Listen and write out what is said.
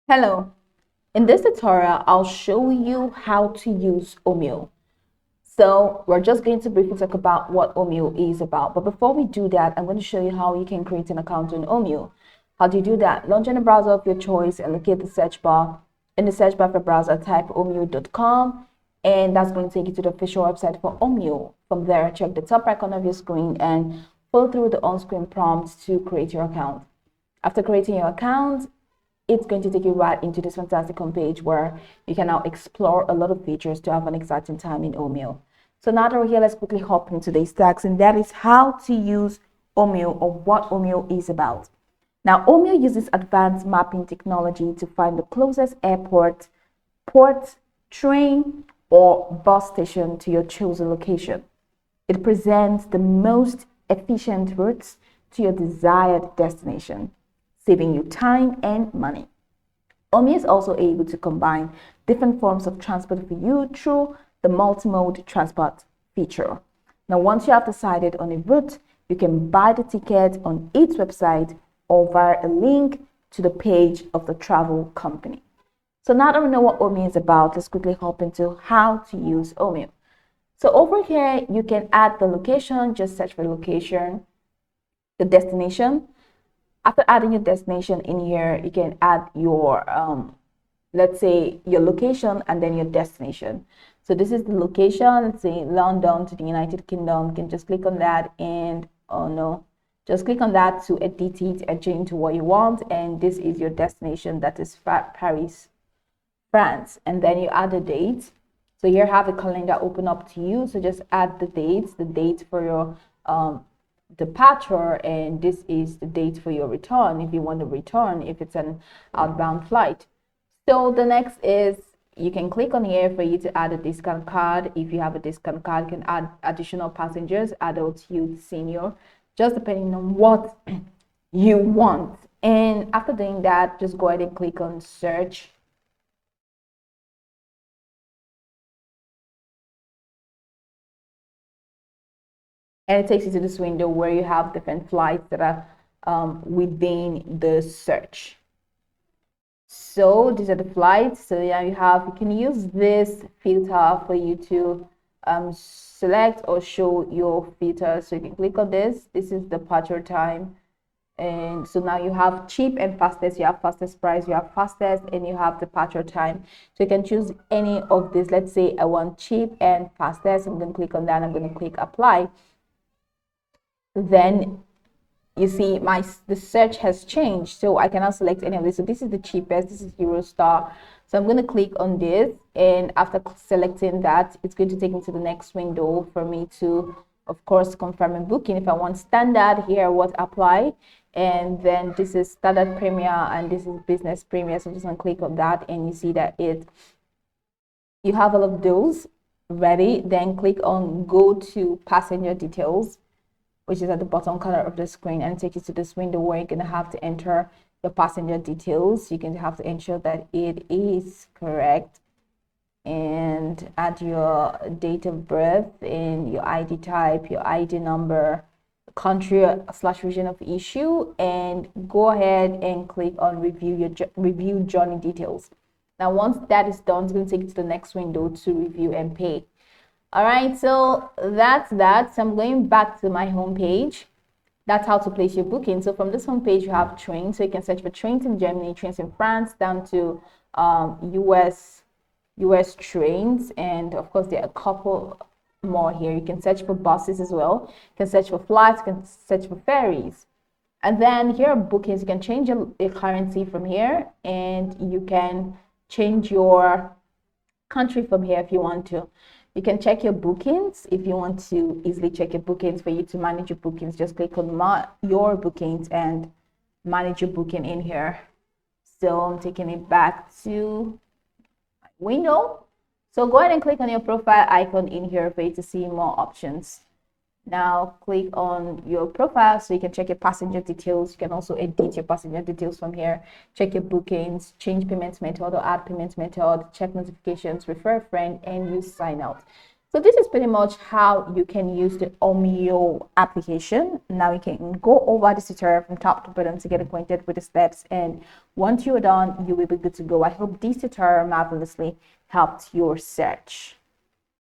Hello, in this tutorial, I'll show you how to use Omio. So we're just going to briefly talk about what Omio is about. But before we do that, I'm going to show you how you can create an account on Omio. How do you do that? Launch in a browser of your choice and locate the search bar. In the search bar for browser, type omio.com, and that's going to take you to the official website for Omio. From there, check the top right corner of your screen and follow through the on-screen prompts to create your account. After creating your account, it's going to take you right into this fantastic homepage where you can now explore a lot of features to have an exciting time in Omio. So now that we're here, let's quickly hop into today's task, and that is how to use Omio, or what Omio is about. Now, Omio uses advanced mapping technology to find the closest airport, port, train, or bus station to your chosen location. It presents the most efficient routes to your desired destination, saving you time and money. Omio is also able to combine different forms of transport for you through the multimode transport feature. Now, once you have decided on a route, you can buy the ticket on its website or via a link to the page of the travel company. So now that we know what Omio is about, let's quickly hop into how to use Omio. So over here, you can add the location, just search for location, the destination. After adding your destination in here, you can add your, let's say your location and then your destination. So this is the location, let's say London to the United Kingdom. You can just click on that and, oh no, just click on that to edit it and change to what you want. And this is your destination, that is Paris, France. And then you add the date. So here have a calendar open up to you. So just add the date for your departure, and this is the date for your return if you want to return, if it's an outbound flight. So the next is you can click on here for you to add a discount card. If you have a discount card, you can add additional passengers, adult, youth, senior, just depending on what you want. And after doing that, just go ahead and click on search. And it takes you to this window where you have different flights that are within the search. So these are the flights. So yeah, you can use this filter for you to select or show your filter. So you can click on this. This is departure time. And so now you have cheap and fastest. You have fastest price, you have fastest, and you have departure time. So you can choose any of this. Let's say I want cheap and fastest. I'm going to click on that. I'm going to click apply. Then you see the search has changed, so I cannot select any of this. So this is the cheapest, this is Eurostar. So I'm going to click on this, and after selecting that, it's going to take me to the next window for me to, of course, confirm and booking. If I want standard, here what apply, and then this is standard premier and this is business premier. So I'm just going to click on that, and you see that you have all of those ready. Then click on go to passenger details, which is at the bottom corner of the screen, and take you to this window where you're going to have to enter your passenger details. You're going to have to ensure that it is correct and add your date of birth and your ID type, your ID number, country / region of issue, and go ahead and click on review journey details. Now, once that is done, it's going to take you to the next window to review and pay. All right, so that's that. So I'm going back to my home page. That's how to place your booking. So from this home page, you have trains. So you can search for trains in Germany, trains in France, down to US trains. And of course, there are a couple more here. You can search for buses as well. You can search for flights, you can search for ferries. And then here are bookings. You can change your currency from here, and you can change your country from here if you want to. You can check your bookings if you want to easily check your bookings. For you to manage your bookings, just click on your bookings and manage your booking in here. So I'm taking it back to my window. So go ahead and click on your profile icon in here for you to see more options. Now click on your profile so you can check your passenger details. You can also edit your passenger details from here. Check your bookings, change payment method or add payment method, check notifications, refer a friend, and use sign out. So this is pretty much how you can use the Omio application. Now you can go over this tutorial from top to bottom to get acquainted with the steps, and once you're done, you will be good to go. I hope this tutorial marvelously helped your search.